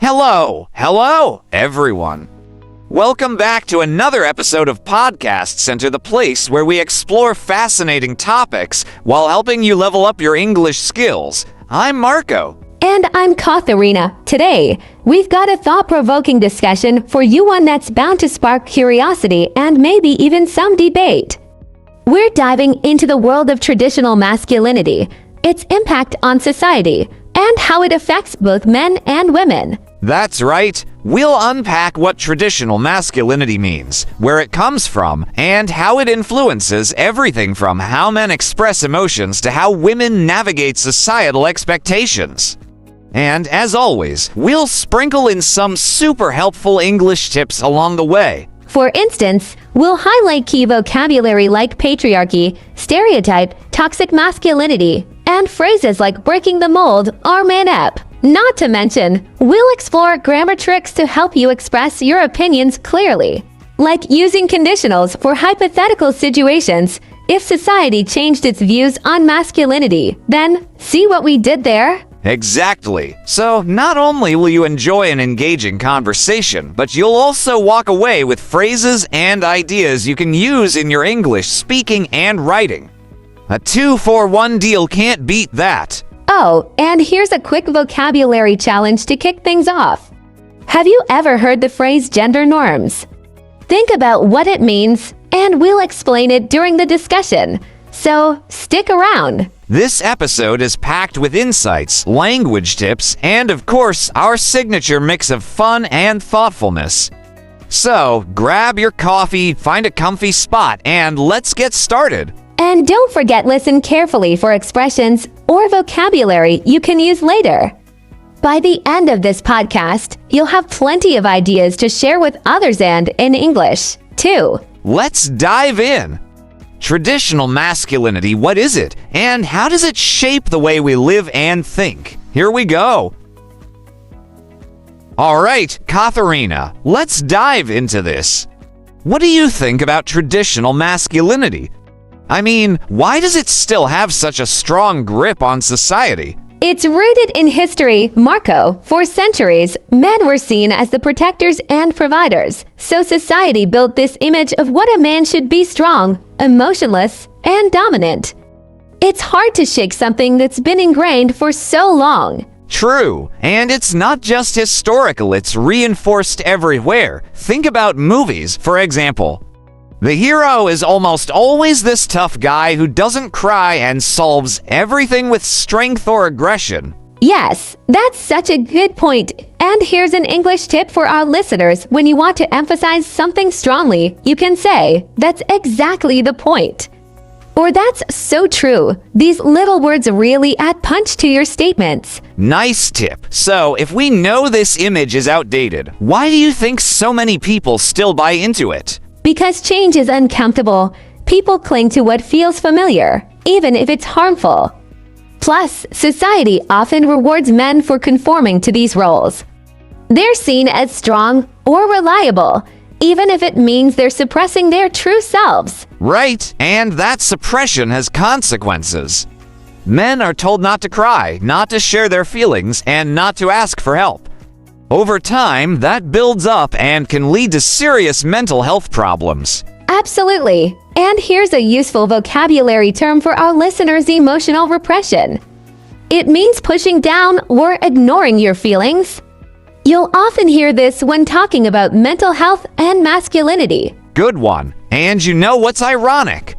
Hello, everyone. Welcome back to another episode of Podcast Center, the place where we explore fascinating topics while helping you level up your English skills. I'm Marco. And I'm Katharina. Today, we've got a thought-provoking discussion for you, one that's bound to spark curiosity and maybe even some debate. We're diving into the world of traditional masculinity, its impact on society, and how it affects both men and women. That's right. We'll unpack what traditional masculinity means, where it comes from, and how it influences everything from how men express emotions to how women navigate societal expectations. And as always, we'll sprinkle in some super helpful English tips along the way. For instance, we'll highlight key vocabulary like patriarchy, stereotype, toxic masculinity, and phrases like breaking the mold or man up. Not to mention, we'll explore grammar tricks to help you express your opinions clearly, like using conditionals for hypothetical situations. If society changed its views on masculinity, then see what we did there? Exactly. So not only will you enjoy an engaging conversation, but you'll also walk away with phrases and ideas you can use in your English speaking and writing. A 2-for-1 deal can't beat that. Oh, and here's a quick vocabulary challenge to kick things off. Have you ever heard the phrase gender norms? Think about what it means, and we'll explain it during the discussion. So stick around. This episode is packed with insights, language tips, and of course, our signature mix of fun and thoughtfulness. So, grab your coffee, find a comfy spot, and let's get started. And don't forget, listen carefully for expressions or vocabulary you can use later. By the end of this podcast, you'll have plenty of ideas to share with others and in English, too. Let's dive in. Traditional masculinity, what is it? And how does it shape the way we live and think? Here we go. All right, Katharina, let's dive into this. What do you think about traditional masculinity? I mean, why does it still have such a strong grip on society? It's rooted in history, Marco. For centuries, men were seen as the protectors and providers. So society built this image of what a man should be: strong, emotionless, and dominant. It's hard to shake something that's been ingrained for so long. True, and it's not just historical, it's reinforced everywhere. Think about movies, for example. The hero is almost always this tough guy who doesn't cry and solves everything with strength or aggression. Yes, that's such a good point. And here's an English tip for our listeners. When you want to emphasize something strongly, you can say, "That's exactly the point." Or "That's so true." These little words really add punch to your statements. Nice tip. So, if we know this image is outdated, why do you think so many people still buy into it? Because change is uncomfortable. People cling to what feels familiar, even if it's harmful. Plus, society often rewards men for conforming to these roles. They're seen as strong or reliable, even if it means they're suppressing their true selves. Right, and that suppression has consequences. Men are told not to cry, not to share their feelings, and not to ask for help. Over time, that builds up and can lead to serious mental health problems. Absolutely. And here's a useful vocabulary term for our listeners: emotional repression. It means pushing down or ignoring your feelings. You'll often hear this when talking about mental health and masculinity. Good one. And you know what's ironic?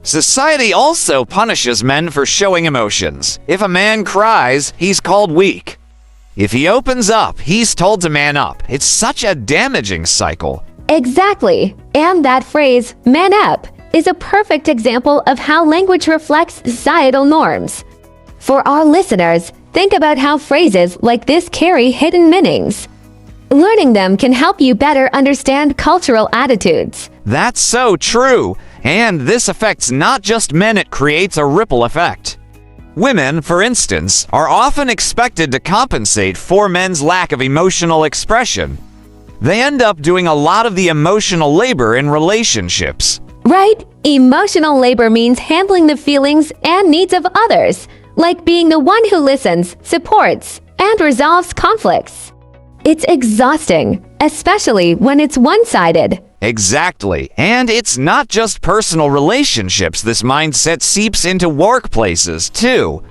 Society also punishes men for showing emotions. If a man cries, he's called weak. If he opens up, he's told to man up. It's such a damaging cycle. Exactly. And that phrase, "man up," is a perfect example of how language reflects societal norms. For our listeners, think about how phrases like this carry hidden meanings. Learning them can help you better understand cultural attitudes. That's so true. And this affects not just men, it creates a ripple effect. Women, for instance, are often expected to compensate for men's lack of emotional expression. They end up doing a lot of the emotional labor in relationships. Right? Emotional labor means handling the feelings and needs of others, like being the one who listens, supports, and resolves conflicts. It's exhausting, especially when it's one-sided. Exactly. And it's not just personal relationships. This mindset seeps into workplaces, too.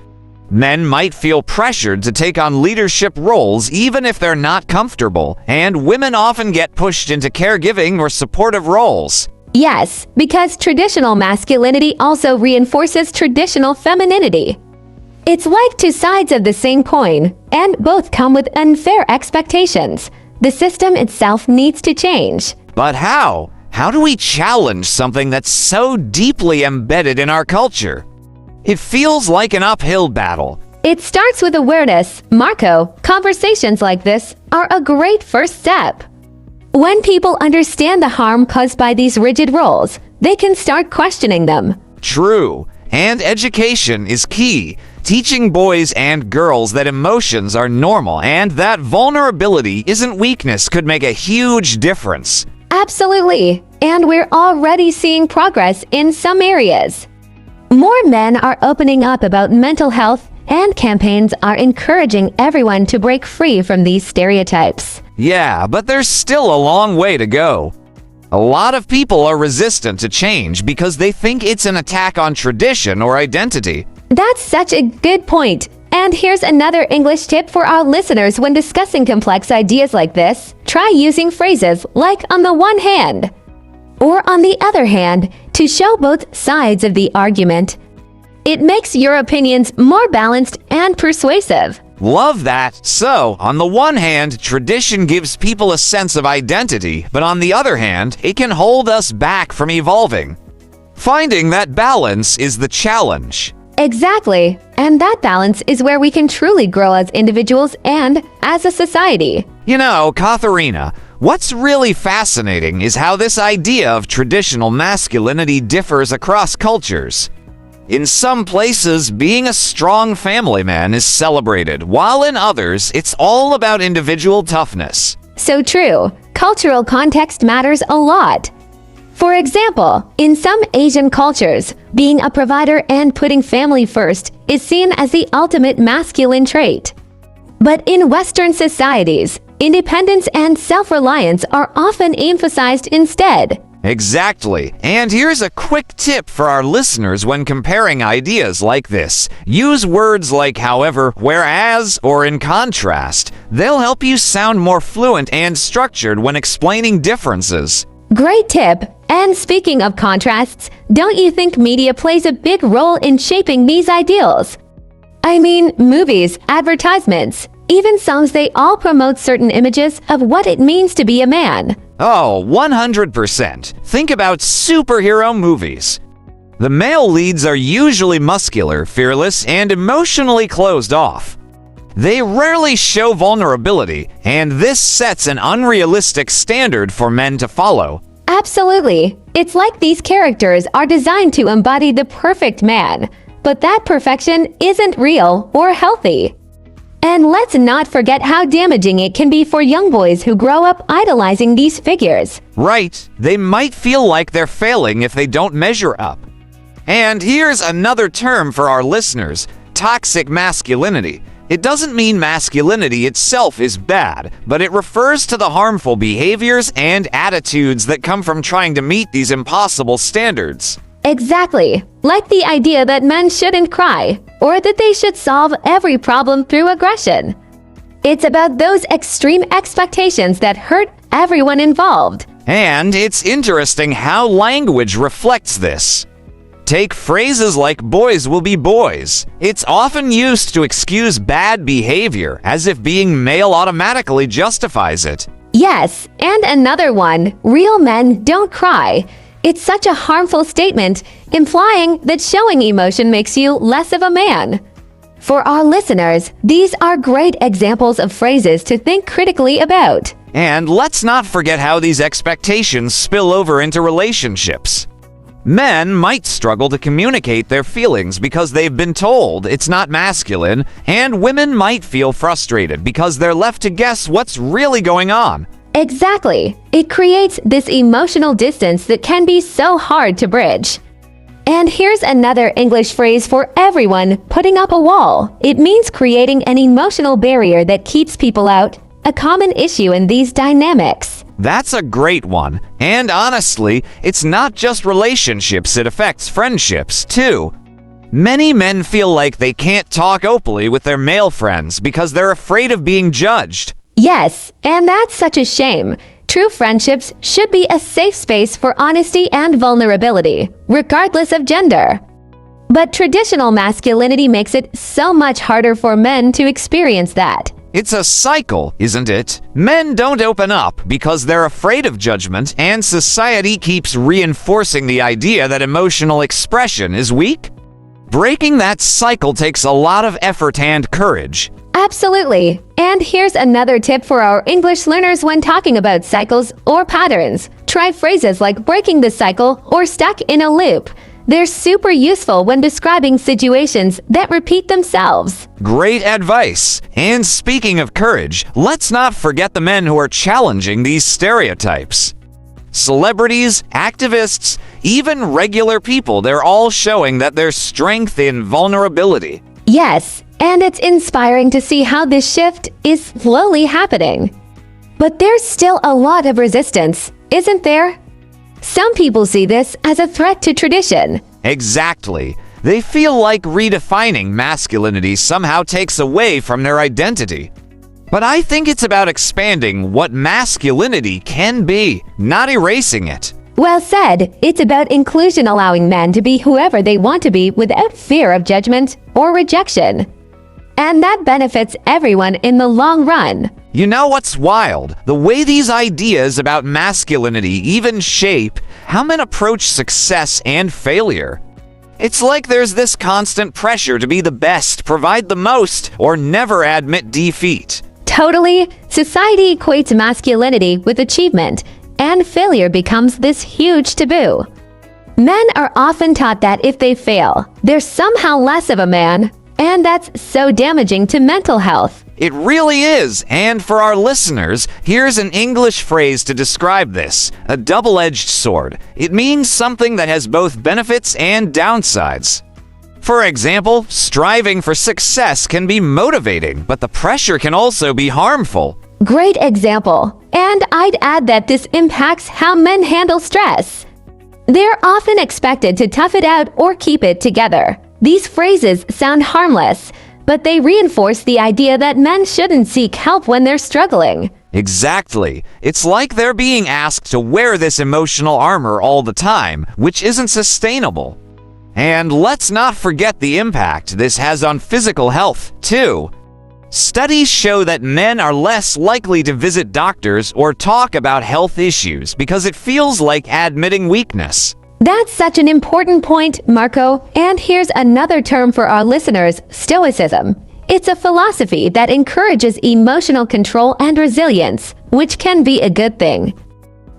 Men might feel pressured to take on leadership roles even if they're not comfortable, and women often get pushed into caregiving or supportive roles. Yes, because traditional masculinity also reinforces traditional femininity. It's like two sides of the same coin, and both come with unfair expectations. The system itself needs to change. But how? How do we challenge something that's so deeply embedded in our culture? It feels like an uphill battle. It starts with awareness. Marco, conversations like this are a great first step. When people understand the harm caused by these rigid roles, they can start questioning them. True. And education is key. Teaching boys and girls that emotions are normal and that vulnerability isn't weakness could make a huge difference. Absolutely. And we're already seeing progress in some areas. More men are opening up about mental health, and campaigns are encouraging everyone to break free from these stereotypes. Yeah, but there's still a long way to go. A lot of people are resistant to change because they think it's an attack on tradition or identity. That's such a good point. And here's another English tip for our listeners when discussing complex ideas like this. Try using phrases like "on the one hand" or "on the other hand" to show both sides of the argument. It makes your opinions more balanced and persuasive. Love that. So, on the one hand, tradition gives people a sense of identity, but on the other hand, it can hold us back from evolving. Finding that balance is the challenge. Exactly. And that balance is where we can truly grow as individuals and as a society. You know, Katharina, what's really fascinating is how this idea of traditional masculinity differs across cultures. In some places, being a strong family man is celebrated, while in others, it's all about individual toughness. So true. Cultural context matters a lot. For example, in some Asian cultures, being a provider and putting family first is seen as the ultimate masculine trait. But in Western societies, independence and self-reliance are often emphasized instead. Exactly. And here's a quick tip for our listeners when comparing ideas like this. Use words like however, whereas, or in contrast. They'll help you sound more fluent and structured when explaining differences. Great tip. And speaking of contrasts, don't you think media plays a big role in shaping these ideals? I mean, movies, advertisements, even songs, they all promote certain images of what it means to be a man. Oh, 100%. Think about superhero movies. The male leads are usually muscular, fearless, and emotionally closed off. They rarely show vulnerability, and this sets an unrealistic standard for men to follow. Absolutely. It's like these characters are designed to embody the perfect man, but that perfection isn't real or healthy. And let's not forget how damaging it can be for young boys who grow up idolizing these figures. Right, they might feel like they're failing if they don't measure up. And here's another term for our listeners: toxic masculinity. It doesn't mean masculinity itself is bad, but it refers to the harmful behaviors and attitudes that come from trying to meet these impossible standards. Exactly. Like the idea that men shouldn't cry, or that they should solve every problem through aggression. It's about those extreme expectations that hurt everyone involved. And it's interesting how language reflects this. Take phrases like "boys will be boys." It's often used to excuse bad behavior, as if being male automatically justifies it. Yes, and another one, "real men don't cry." It's such a harmful statement, implying that showing emotion makes you less of a man. For our listeners, these are great examples of phrases to think critically about. And let's not forget how these expectations spill over into relationships. Men might struggle to communicate their feelings because they've been told it's not masculine, and women might feel frustrated because they're left to guess what's really going on. Exactly. It creates this emotional distance that can be so hard to bridge. And here's another English phrase for everyone: putting up a wall. It means creating an emotional barrier that keeps people out, a common issue in these dynamics. That's a great one. And honestly, it's not just relationships, it affects friendships, too. Many men feel like they can't talk openly with their male friends because they're afraid of being judged. Yes, and that's such a shame. True friendships should be a safe space for honesty and vulnerability, regardless of gender. But traditional masculinity makes it so much harder for men to experience that. It's a cycle, isn't it? Men don't open up because they're afraid of judgment, and society keeps reinforcing the idea that emotional expression is weak. Breaking that cycle takes a lot of effort and courage. Absolutely. And here's another tip for our English learners when talking about cycles or patterns. Try phrases like breaking the cycle or stuck in a loop. They're super useful when describing situations that repeat themselves. Great advice. And speaking of courage, let's not forget the men who are challenging these stereotypes. Celebrities, activists, even regular people, they're all showing that there's strength in vulnerability. Yes, and it's inspiring to see how this shift is slowly happening. But there's still a lot of resistance, isn't there? Some people see this as a threat to tradition. Exactly. They feel like redefining masculinity somehow takes away from their identity. But I think it's about expanding what masculinity can be, not erasing it. Well said. It's about inclusion, allowing men to be whoever they want to be without fear of judgment or rejection. And that benefits everyone in the long run. You know what's wild? The way these ideas about masculinity even shape how men approach success and failure. It's like there's this constant pressure to be the best, provide the most, or never admit defeat. Totally. Society equates masculinity with achievement, and failure becomes this huge taboo. Men are often taught that if they fail, they're somehow less of a man, and that's so damaging to mental health. It really is, and for our listeners, here's an English phrase to describe this: a double-edged sword. It means something that has both benefits and downsides. For example, striving for success can be motivating, but the pressure can also be harmful. Great example. And I'd add that this impacts how men handle stress. They're often expected to tough it out or keep it together. These phrases sound harmless, but they reinforce the idea that men shouldn't seek help when they're struggling. Exactly. It's like they're being asked to wear this emotional armor all the time, which isn't sustainable. And let's not forget the impact this has on physical health, too. Studies show that men are less likely to visit doctors or talk about health issues because it feels like admitting weakness. That's such an important point, Marco. And here's another term for our listeners: Stoicism. It's a philosophy that encourages emotional control and resilience, which can be a good thing.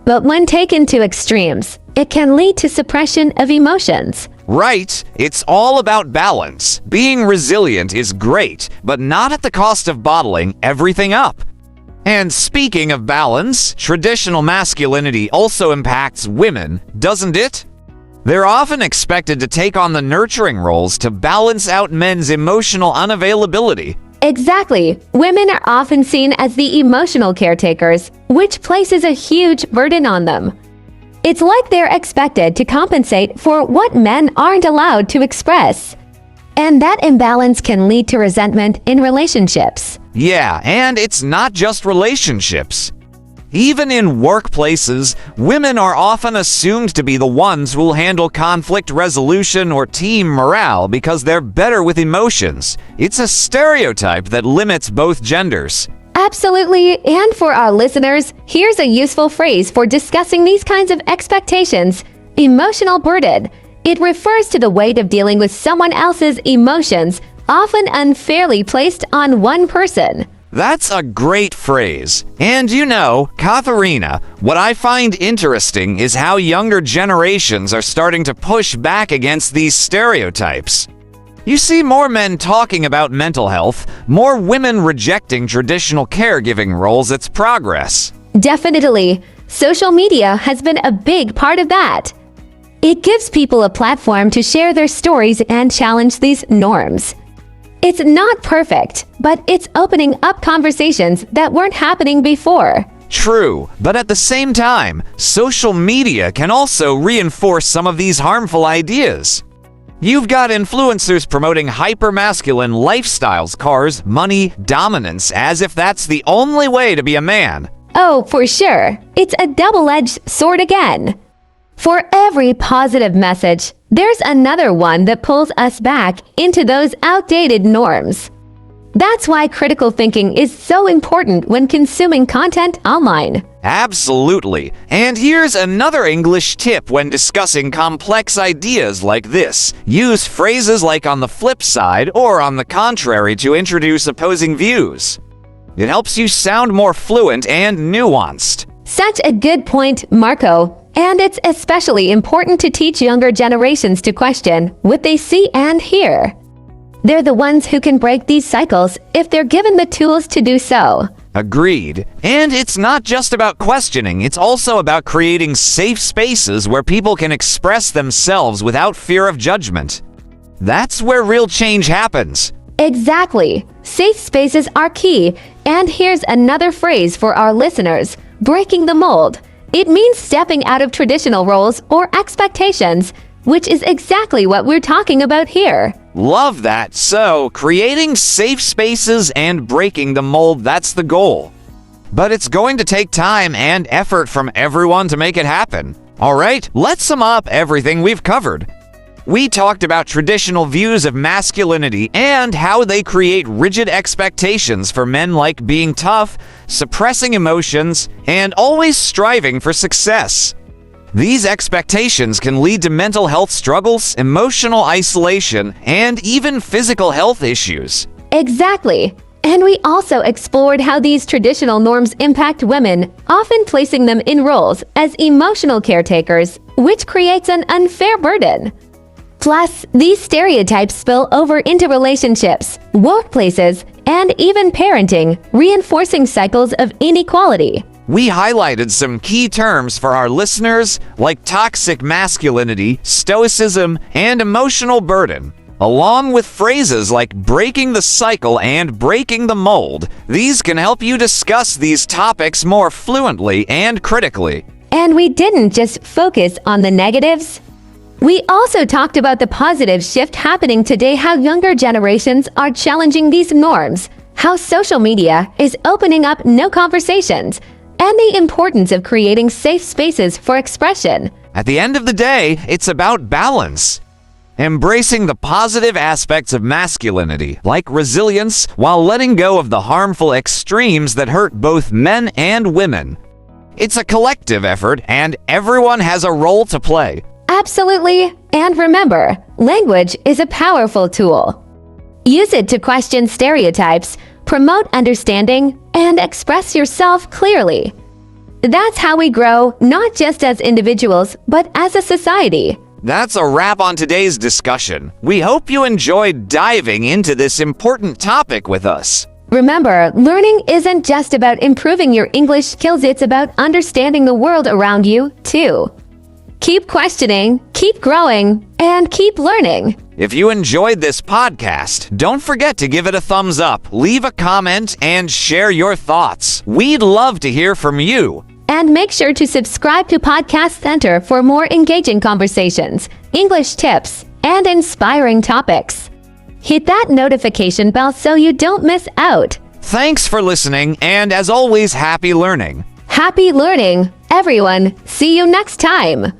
But when taken to extremes, it can lead to suppression of emotions. Right, it's all about balance. Being resilient is great, but not at the cost of bottling everything up. And speaking of balance, traditional masculinity also impacts women, doesn't it? They're often expected to take on the nurturing roles to balance out men's emotional unavailability. Exactly. Women are often seen as the emotional caretakers, which places a huge burden on them. It's like they're expected to compensate for what men aren't allowed to express. And that imbalance can lead to resentment in relationships. Yeah, and it's not just relationships. Even in workplaces, women are often assumed to be the ones who'll handle conflict resolution or team morale because they're better with emotions. It's a stereotype that limits both genders. Absolutely. And for our listeners, here's a useful phrase for discussing these kinds of expectations: emotional burden. It refers to the weight of dealing with someone else's emotions, often unfairly placed on one person. That's a great phrase. And you know, Katharina, what I find interesting is how younger generations are starting to push back against these stereotypes. You see more men talking about mental health, more women rejecting traditional caregiving roles. It's progress. Definitely. Social media has been a big part of that. It gives people a platform to share their stories and challenge these norms. It's not perfect, but it's opening up conversations that weren't happening before. True, but at the same time, social media can also reinforce some of these harmful ideas. You've got influencers promoting hyper-masculine lifestyles, cars, money, dominance, as if that's the only way to be a man. Oh, for sure. It's a double-edged sword again. For every positive message, there's another one that pulls us back into those outdated norms. That's why critical thinking is so important when consuming content online. Absolutely. And here's another English tip when discussing complex ideas like this. Use phrases like "on the flip side" or "on the contrary" to introduce opposing views. It helps you sound more fluent and nuanced. Such a good point, Marco. And it's especially important to teach younger generations to question what they see and hear. They're the ones who can break these cycles if they're given the tools to do so. Agreed. And it's not just about questioning, it's also about creating safe spaces where people can express themselves without fear of judgment. That's where real change happens. Exactly. Safe spaces are key. And here's another phrase for our listeners: breaking the mold. It means stepping out of traditional roles or expectations, which is exactly what we're talking about here. Love that. So, creating safe spaces and breaking the mold, that's the goal. But it's going to take time and effort from everyone to make it happen. All right, let's sum up everything we've covered. We talked about traditional views of masculinity and how they create rigid expectations for men, like being tough, suppressing emotions, and always striving for success. These expectations can lead to mental health struggles, emotional isolation, and even physical health issues. Exactly. And we also explored how these traditional norms impact women, often placing them in roles as emotional caretakers, which creates an unfair burden. Plus, these stereotypes spill over into relationships, workplaces, and even parenting, reinforcing cycles of inequality. We highlighted some key terms for our listeners, like toxic masculinity, stoicism, and emotional burden. Along with phrases like breaking the cycle and breaking the mold, these can help you discuss these topics more fluently and critically. And we didn't just focus on the negatives. We also talked about the positive shift happening today, how younger generations are challenging these norms, how social media is opening up new conversations, and the importance of creating safe spaces for expression. At the end of the day, it's about balance. Embracing the positive aspects of masculinity, like resilience, while letting go of the harmful extremes that hurt both men and women. It's a collective effort, and everyone has a role to play. Absolutely. And remember, language is a powerful tool. Use it to question stereotypes, promote understanding, and express yourself clearly. That's how we grow, not just as individuals, but as a society. That's a wrap on today's discussion. We hope you enjoyed diving into this important topic with us. Remember, learning isn't just about improving your English skills, it's about understanding the world around you, too. Keep questioning, keep growing, and keep learning. If you enjoyed this podcast, don't forget to give it a thumbs up, leave a comment, and share your thoughts. We'd love to hear from you. And make sure to subscribe to Podcast Center for more engaging conversations, English tips, and inspiring topics. Hit that notification bell so you don't miss out. Thanks for listening, and as always, happy learning. Happy learning, everyone. See you next time.